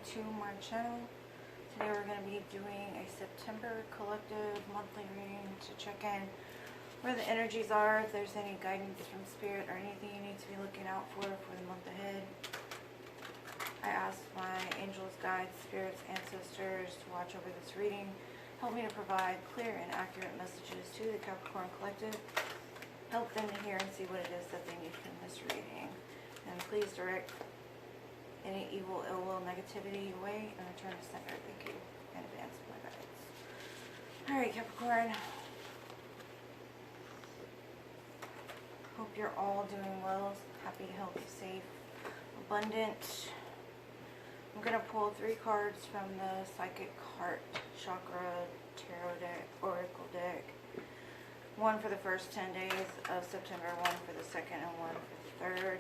to my channel. Today we're going to be doing a September collective monthly reading to check in where the energies are, if there's any guidance from spirit or anything you need to be looking out for the month ahead. I asked my angels, guides, spirits, ancestors to watch over this reading, help me to provide clear and accurate messages to the Capricorn collective, help them to hear and see what it is that they need from this reading. And please direct any evil, ill will, negativity away and return to center. Thank you in advance for my guides. Alright, Capricorn. Hope you're all doing well, happy, healthy, safe, abundant. I'm going to pull 3 cards from the Psychic Heart Chakra Tarot deck, Oracle deck. One for the first 10 days of September, one for the second, and one for the third.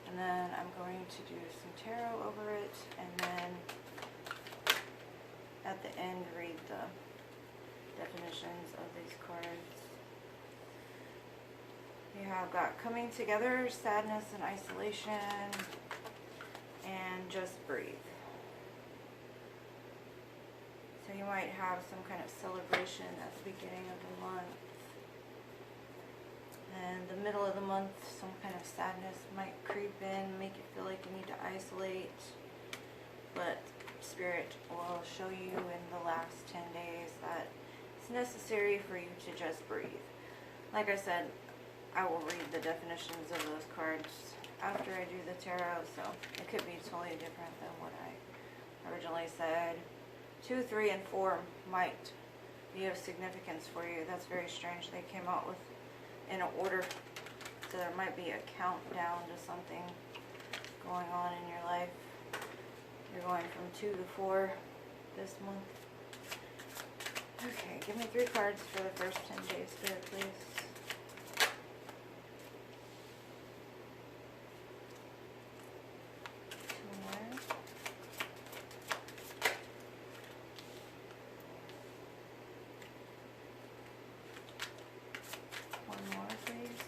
And then I'm going to do some tarot over it, and then at the end read the definitions of these cards. You have got coming together, sadness and isolation, and just breathe. So you might have some kind of celebration at the beginning of the month. And the middle of the month, some kind of sadness might creep in, make you feel like you need to isolate. But Spirit will show you in the last 10 days that it's necessary for you to just breathe. Like I said, I will read the definitions of those cards after I do the tarot, so it could be totally different than what I originally said. 2, 3, and 4 might be of significance for you. That's very strange. They came out with in an order, so there might be a countdown to something going on in your life. You're going from 2 to 4 this month. Okay, give me 3 cards for the first 10 days, Spirit, please. 2 more. 1 more, please.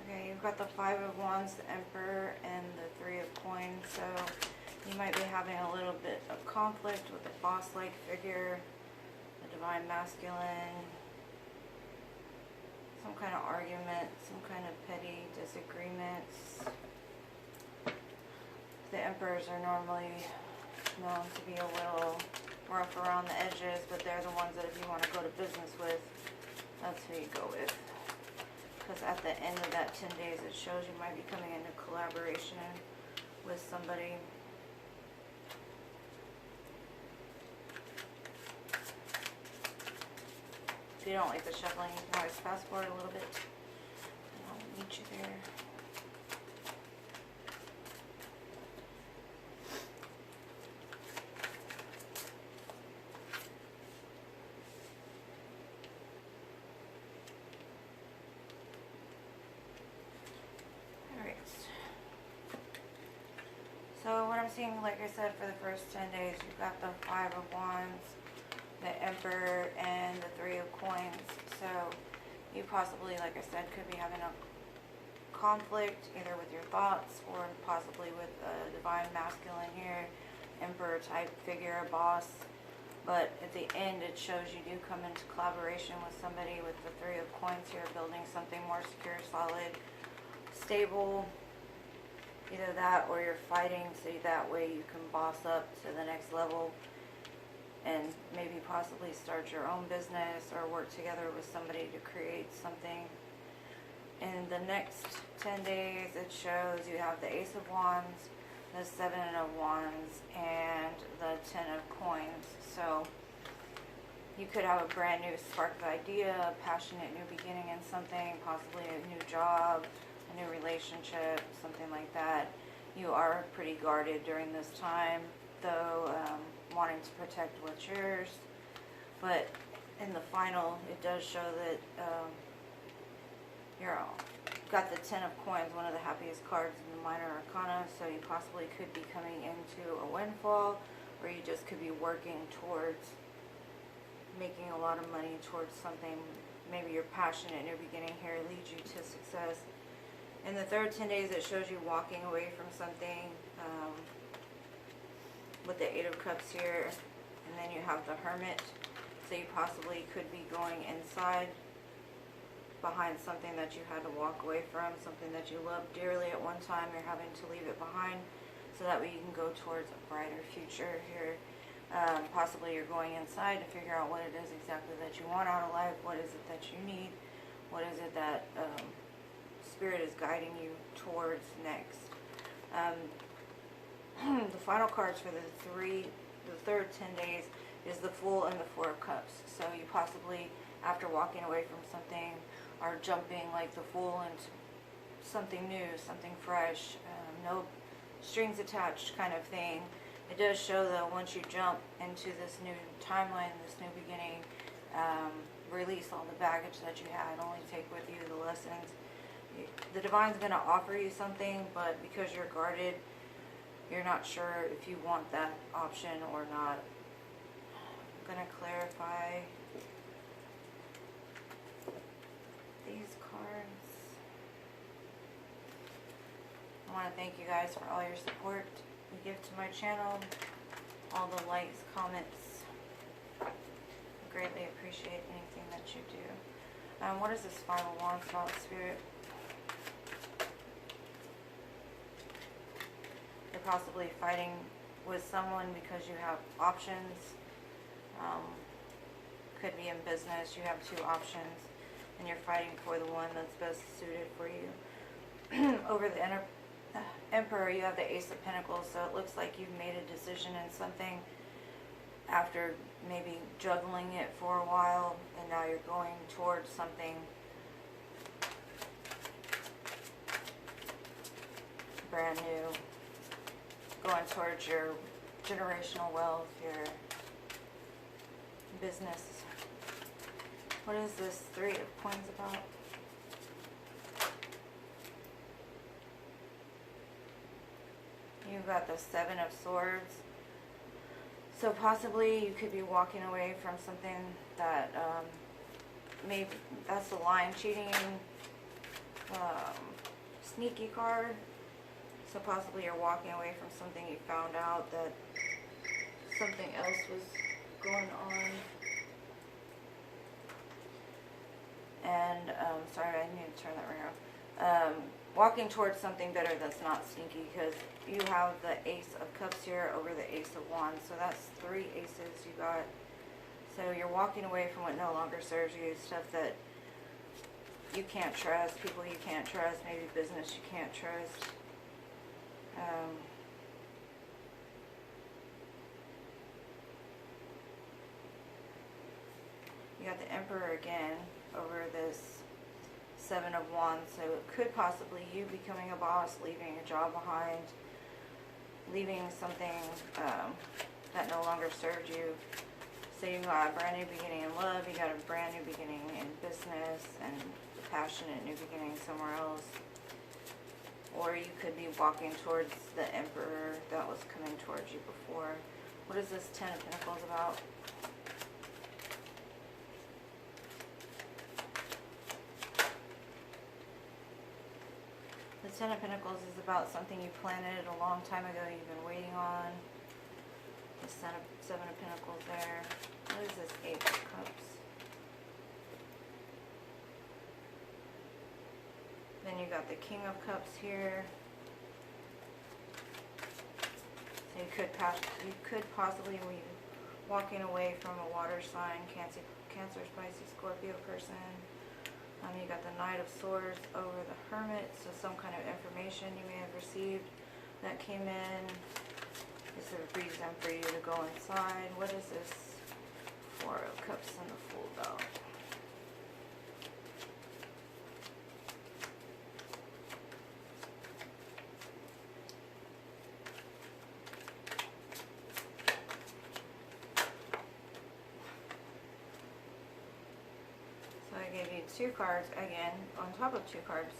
Okay, you've got the 5 of Wands, the Emperor, and the 3 of Coins, so you might be having a little bit of conflict with a boss-like figure, the Divine Masculine, some kind of argument, some kind of petty disagreements. The Emperors are normally known to be a little rough around the edges, but they're the ones that if you want to go to business with, that's who you go with. Because at the end of that 10 days, it shows you might be coming into collaboration with somebody. If you don't like the shuffling, you can always fast forward a little bit. And I'll meet you there. Alright. So what I'm seeing, like I said, for the first 10 days, you've got the 5 of Wands, the Emperor, and the 3 of Coins. So you possibly, like I said, could be having a conflict either with your thoughts or possibly with a Divine Masculine here, Emperor type figure, a boss. But at the end, it shows you do come into collaboration with somebody with the 3 of Coins here, building something more secure, solid, stable. Either that or you're fighting so that way you can boss up to the next level and maybe possibly start your own business or work together with somebody to create something. In the next 10 days, it shows you have the Ace of Wands, the 7 of Wands, and the 10 of Coins. So you could have a brand new spark of idea, a passionate new beginning in something, possibly a new job, a new relationship, something like that. You are pretty guarded during this time, though, wanting to protect what's yours. But in the final, it does show that you're got the 10 of Coins, one of the happiest cards in the minor arcana, so you possibly could be coming into a windfall, or you just could be working towards making a lot of money towards something. Maybe you're passionate in your beginning here, leads you to success. In the third 10 days, it shows you walking away from something with the Eight of Cups here. And then you have the Hermit. So you possibly could be going inside behind something that you had to walk away from, something that you loved dearly at one time. You're having to leave it behind so that way you can go towards a brighter future here. Possibly you're going inside to figure out what it is exactly that you want out of life. What is it that you need? What is it that Spirit is guiding you towards next? The final cards for the third 10 days is the Fool and the Four of Cups. So you possibly, after walking away from something, are jumping like the Fool into something new, something fresh, no strings attached kind of thing. It does show that once you jump into this new timeline, this new beginning, release all the baggage that you had, only take with you the lessons. The Divine's going to offer you something, but because you're guarded, you're not sure if you want that option or not. I'm going to clarify these cards. I want to thank you guys for all your support you give to my channel, all the likes, comments. I greatly appreciate anything that you do. What is this Five of Wands about, Spirit? You're possibly fighting with someone because you have options. Could be in business, you have two options, and you're fighting for the one that's best suited for you. Over the Emperor, you have the Ace of Pentacles, so it looks like you've made a decision in something after maybe juggling it for a while, and now you're going towards something brand new, going towards your generational wealth, your business. What is this Three of Coins about? You've got the Seven of Swords. So possibly you could be walking away from something that maybe that's the lying, cheating, sneaky card. So possibly you're walking away from something you found out that something else was going on. And, sorry, I need to turn that around. Walking towards something better that's not sneaky, because you have the Ace of Cups here over the Ace of Wands. So that's three aces you got. So you're walking away from what no longer serves you, stuff that you can't trust, people you can't trust, maybe business you can't trust. You got the Emperor again over this Seven of Wands, so it could possibly you becoming a boss, leaving a job behind, leaving something that no longer served you. So you got a brand new beginning in love, you got a brand new beginning in business, and a passionate new beginning somewhere else. Or you could be walking towards the Emperor that was coming towards you before. What is this Ten of Pentacles about? The Ten of Pentacles is about something you planted a long time ago you've been waiting on. The Seven of Pentacles there. What is this Eight of Cups? Then you got the King of Cups here. So you could possibly be walking away from a water sign, Cancer, Pisces, Scorpio person. You got the Knight of Swords over the Hermit, so some kind of information you may have received that came in. Is there a reason for you to go inside? What is this Four of Cups and the Fool about? So I gave you two cards, again, on top of two cards.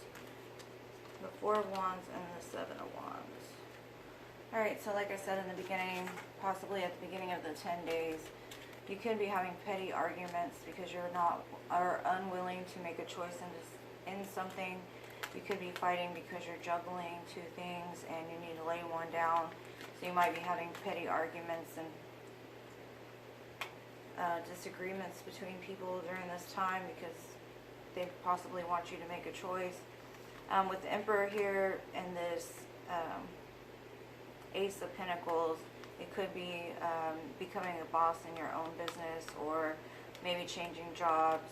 The Four of Wands and the Seven of Wands. Alright, so like I said in the beginning, possibly at the beginning of the 10 days, You could be having petty arguments because you're not, or unwilling to make a choice in something. You could be fighting because you're juggling two things and you need to lay one down. So you might be having petty arguments and disagreements between people during this time because they possibly want you to make a choice. With the Emperor here and this Ace of Pentacles, it could be becoming a boss in your own business, or maybe changing jobs,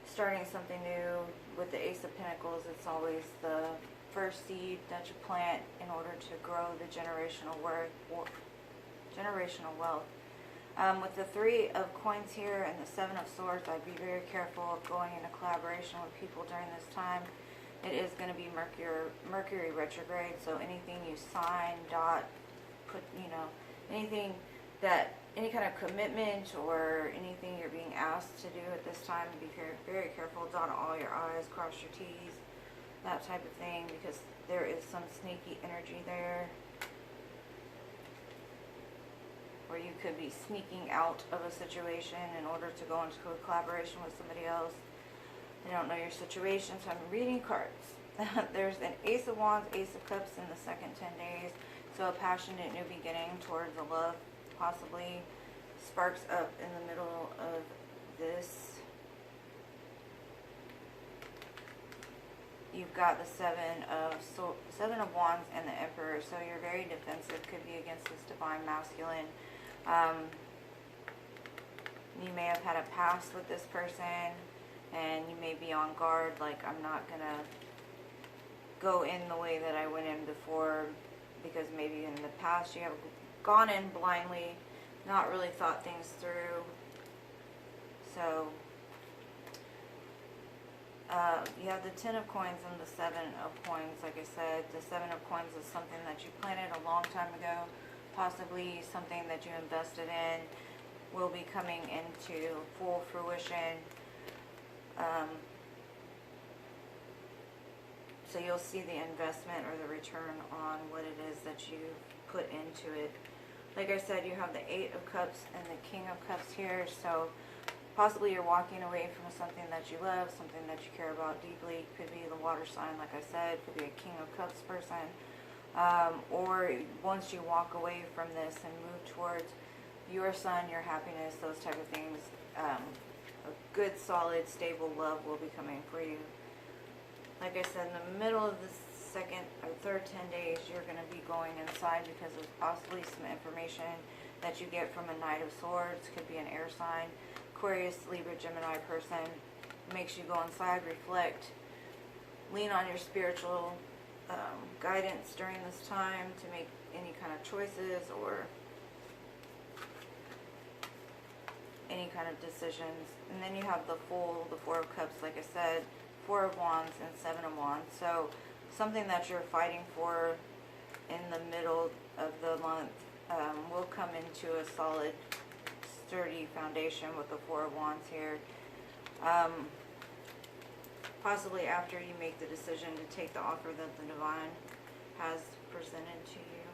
starting something new. With the Ace of Pentacles, it's always the first seed that you plant in order to grow the generational wealth. With the Three of Coins here and the Seven of Swords, I'd be very careful of going into collaboration with people during this time. It is going to be Mercury retrograde, so anything you sign, anything that, any kind of commitment or anything you're being asked to do at this time, be very careful. Dot all your I's, cross your T's, that type of thing, because there is some sneaky energy there, where you could be sneaking out of a situation in order to go into a collaboration with somebody else. They don't know your situation, so I'm reading cards. There's an Ace of Wands, Ace of Cups in the second 10 days. So a passionate new beginning towards a love possibly sparks up in the middle of this. You've got the Seven of Wands and the Emperor, so you're very defensive. Could be against this divine masculine. You may have had a past with this person, and you may be on guard, like, I'm not gonna go in the way that I went in before, because maybe in the past you have gone in blindly, not really thought things through. So you have the Ten of Coins and the Seven of Coins. Like I said, the Seven of Coins is something that you planted a long time ago, possibly something that you invested in, will be coming into full fruition. So you'll see the investment or the return on what it is that you put into it. Like I said, you have the Eight of Cups and the King of Cups here, so possibly you're walking away from something that you love, something that you care about deeply. Could be the water sign, like I said, could be a King of Cups person. Or once you walk away from this and move towards your sun, your happiness, those type of things, a good, solid, stable love will be coming for you. Like I said, in the middle of the second or third 10 days, you're going to be going inside because of possibly some information that you get from a Knight of Swords. Could be an air sign, Aquarius, Libra, Gemini person. Makes you go inside, reflect, lean on your spiritual guidance during this time to make any kind of choices or any kind of decisions. And then you have the Fool, the Four of Cups, like I said, Four of Wands and Seven of Wands. So something that you're fighting for in the middle of the month will come into a solid, sturdy foundation with the Four of Wands here. Possibly after you make the decision to take the offer that the Divine has presented to you.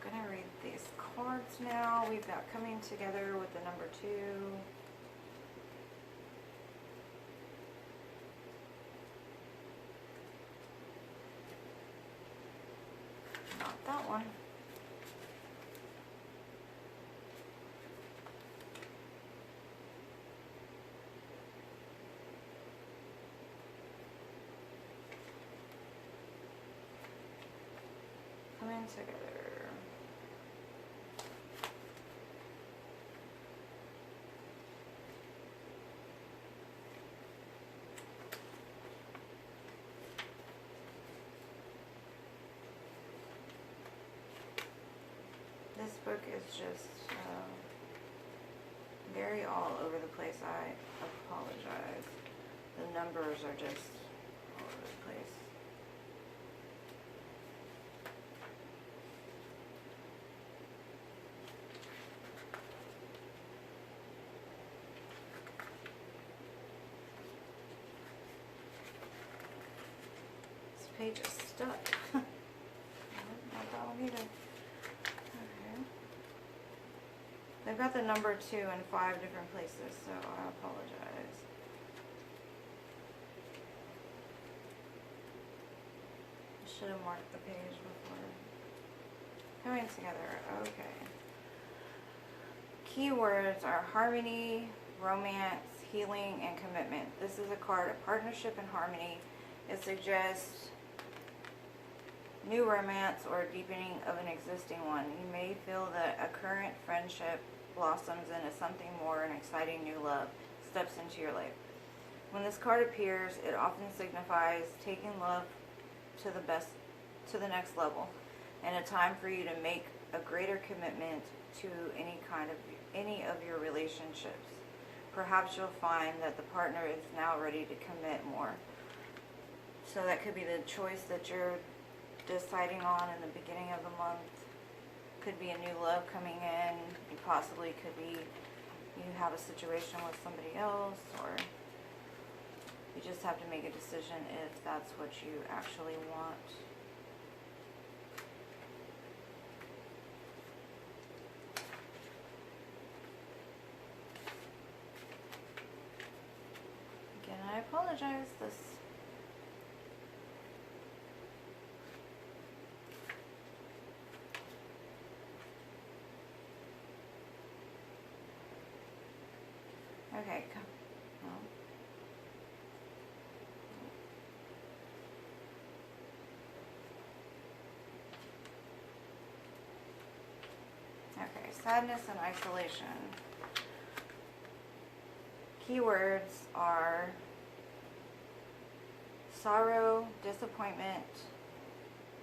I'm going to read these cards now. We've got Coming Together with the number 2. Not that one. Coming Together. This book is just very all over the place. I apologize. The numbers are just all over the place. This page is stuck. want you to... Okay. They've got the number 2 in 5 different places, so I apologize. I should have marked the page before. Coming together, okay. Keywords are harmony, romance, healing, and commitment. This is a card of partnership and harmony. It suggests new romance or deepening of an existing one. You may feel that a current friendship blossoms into something more, an exciting new love steps into your life. When this card appears, it often signifies taking love to the next level, and a time for you to make a greater commitment to any of your relationships. Perhaps you'll find that the partner is now ready to commit more. So that could be the choice that you're deciding on in the beginning of the month. Could be a new love coming in. You possibly could be, you have a situation with somebody else, or you just have to make a decision if that's what you actually want. Again, I apologize. Okay, well. Okay, sadness and isolation. Keywords are sorrow, disappointment,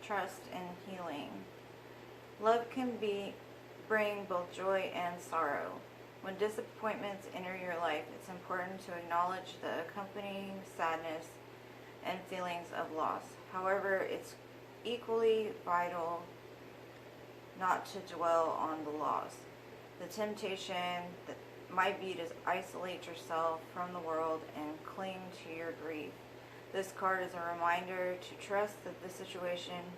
trust, and healing. Love can bring both joy and sorrow. When disappointments enter your life, it's important to acknowledge the accompanying sadness and feelings of loss. However, it's equally vital not to dwell on the loss. The temptation that might be to isolate yourself from the world and cling to your grief. This card is a reminder to trust that the situation,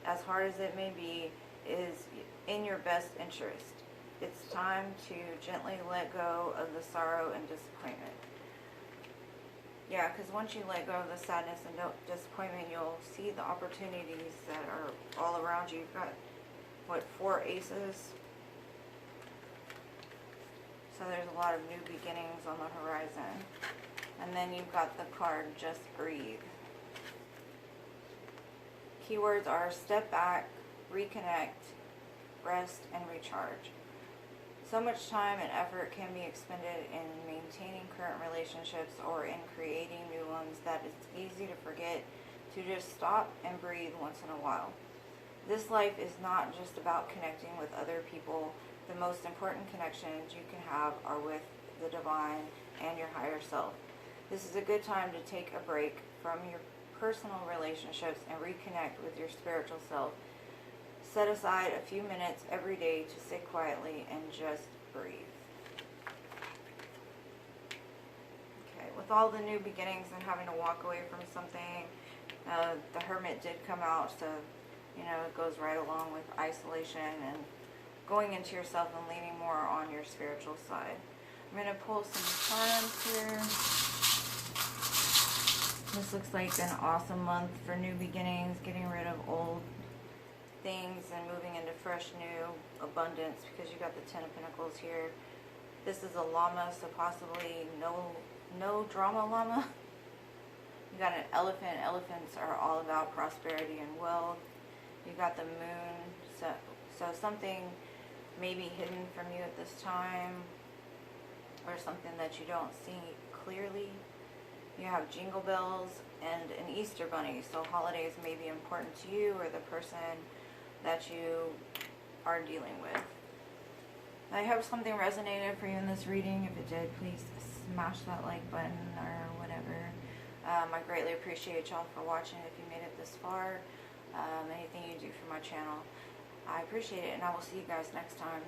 as hard as it may be, is in your best interest. It's time to gently let go of the sorrow and disappointment. Yeah, because once you let go of the sadness and disappointment, you'll see the opportunities that are all around you. You've got, what, 4 aces? So there's a lot of new beginnings on the horizon. And then you've got the card, Just Breathe. Keywords are step back, reconnect, rest, and recharge. So much time and effort can be expended in maintaining current relationships or in creating new ones that it's easy to forget to just stop and breathe once in a while. This life is not just about connecting with other people. The most important connections you can have are with the divine and your higher self. This is a good time to take a break from your personal relationships and reconnect with your spiritual self. Set aside a few minutes every day to sit quietly and just breathe. Okay, with all the new beginnings and having to walk away from something, the Hermit did come out, so it goes right along with isolation and going into yourself and leaning more on your spiritual side. I'm going to pull some cards here. This looks like an awesome month for new beginnings, getting rid of old things and moving into fresh new abundance, because you got the 10 of Pentacles here. This is a llama, so possibly no drama llama. You got an elephant. Elephants are all about prosperity and wealth. You got the moon, so something may be hidden from you at this time, or something that you don't see clearly. You have jingle bells and an Easter bunny, so holidays may be important to you or the person that you are dealing with. I hope something resonated for you in this reading. If it did, please smash that like button or whatever. I greatly appreciate y'all for watching if you made it this far. Anything you do for my channel, I appreciate it, and I will see you guys next time.